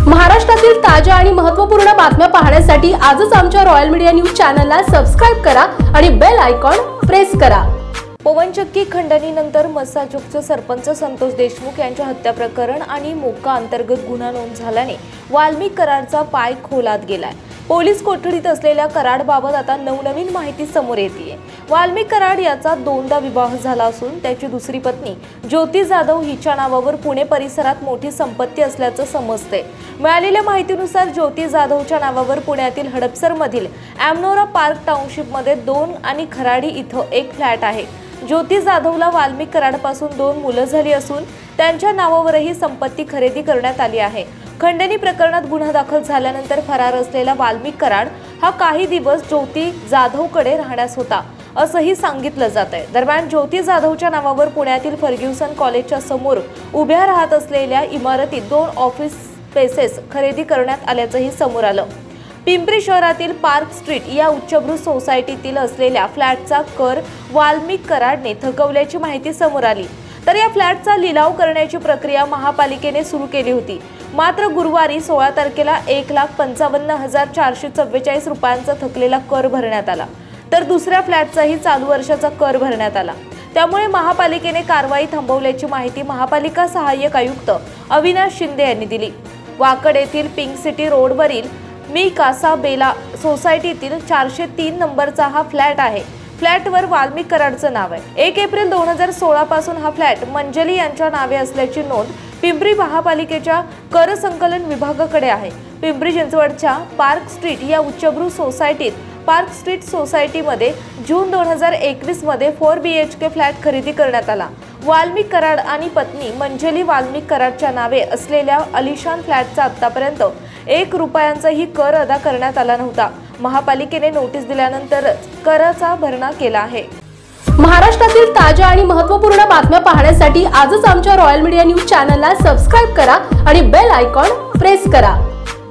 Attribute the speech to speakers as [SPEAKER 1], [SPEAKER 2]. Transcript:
[SPEAKER 1] महाराष्ट्रातील ताज्या आणि महत्त्वपूर्ण बातम्या पाहण्यासाठी आजच आमच्या रॉयल मीडिया न्यूज चॅनलला सबस्क्राइब करा आणि बेल आयकॉन प्रेस करा।
[SPEAKER 2] पवनचक्की खंडणीनंतर मस्साजोगचे सरपंच संतोष देशमुख यांच्या हत्या प्रकरण आणि मोका अंतर्गत गुन्हा नोंद झाल्याने वाल्मिक कराडचा पाय खोलात गेलाय। पोलीस कोठडीत असलेल्या कराडबाबत आता नवनवीन माहिती समोर येतेय। वाल्मिक कराड याचा दोनदा विवाह झाला असून त्याची दुसरी पत्नी ज्योती जाधव हिच्या नावावर पुणे परिसरात मोठी संपत्ती असल्याचं समजते। मिळालेल्या माहितीनुसार ज्योती जाधवच्या नावावर पुण्यातील हडपसरमधील एमनोरा पार्क टाउनशिपमध्ये 2 आणि खराडी इथं 1 फ्लॅट आहे। ज्योती जाधवला वाल्मिक कराडपासून 2 मुलं झाली असून त्यांच्या नावावरही संपत्ती खरेदी करण्यात आली आहे। खंडणी प्रकरणात गुन्हा दाखल झाल्यानंतर फरार असलेला वाल्मिक कराड हा काही दिवस ज्योती जाधवकडे राहण्यास होता असंही सांगितलं जातंय। दरम्यान ज्योती जाधवच्या नावावर पुण्यातील फर्ग्युसन कॉलेजच्या समोर उभ्या राहत असलेल्या इमारतीत 2 ऑफिस स्पेसेस खरेदी करण्यात आल्याचंही समोर आलं। पिंपरी शहरातील पार्क स्ट्रीट या उच्चभ्रू सोसायटीतील असलेल्या फ्लॅटचा कर वाल्मिक कराडने थकवल्याची माहिती समोर आली। तर या फ्लॅटचा लिलाव करण्याची प्रक्रिया महापालिकेने सुरू केली होती। मात्र गुरुवारी 16 तारखेला 1,55,444 रुपयांचा थकलेला कर भरण्यात आला, तर दुसऱ्या फ्लॅटचाही चालू वर्षाचा कर भरण्यात आला। त्यामुळे महापालिकेने कारवाई थांबवल्याची माहिती महापालिका सहाय्यक आयुक्त अविनाश शिंदे यांनी दिली। वाकड येथील पिंक सिटी रोडवरील मी कासा बेला सोसायटीतील 403 नंबरचा हा फ्लॅट आहे। फ्लॅटवर वाल्मिक कराडचं नाव आहे। 1 एप्रिल 2016 पासून हा फ्लॅट मंजली यांच्या नावे असल्याची नोंद पिंपरी महापालिकेच्या कर संकलन विभागाकडे आहे। पिंपरी चिंचवडच्या पार्क स्ट्रीट या उच्चभ्रू सोसायटीत पार्क स्ट्रीट सोसायटीमध्ये जून 2021 मध्ये 4 BHK फ्लॅट खरेदी करण्यात आला। वाल्मिक कराड आणि पत्नी मंजली वाल्मिक कराडच्या नावे असलेल्या अलिशान फ्लॅटचा आतापर्यंत 1 रुपयांचाही कर अदा करण्यात आला नव्हता। महापालिकेने नोटीस दिल्यानंतर कराचा भरणा केला आहे।
[SPEAKER 1] महाराष्ट्रातील ताज्या आणि महत्त्वपूर्ण बातम्या पाहण्यासाठी आजच आमच्या रॉयल मीडिया न्यूज चॅनलला सबस्क्राइब करा आणि बेल आयकॉन प्रेस करा।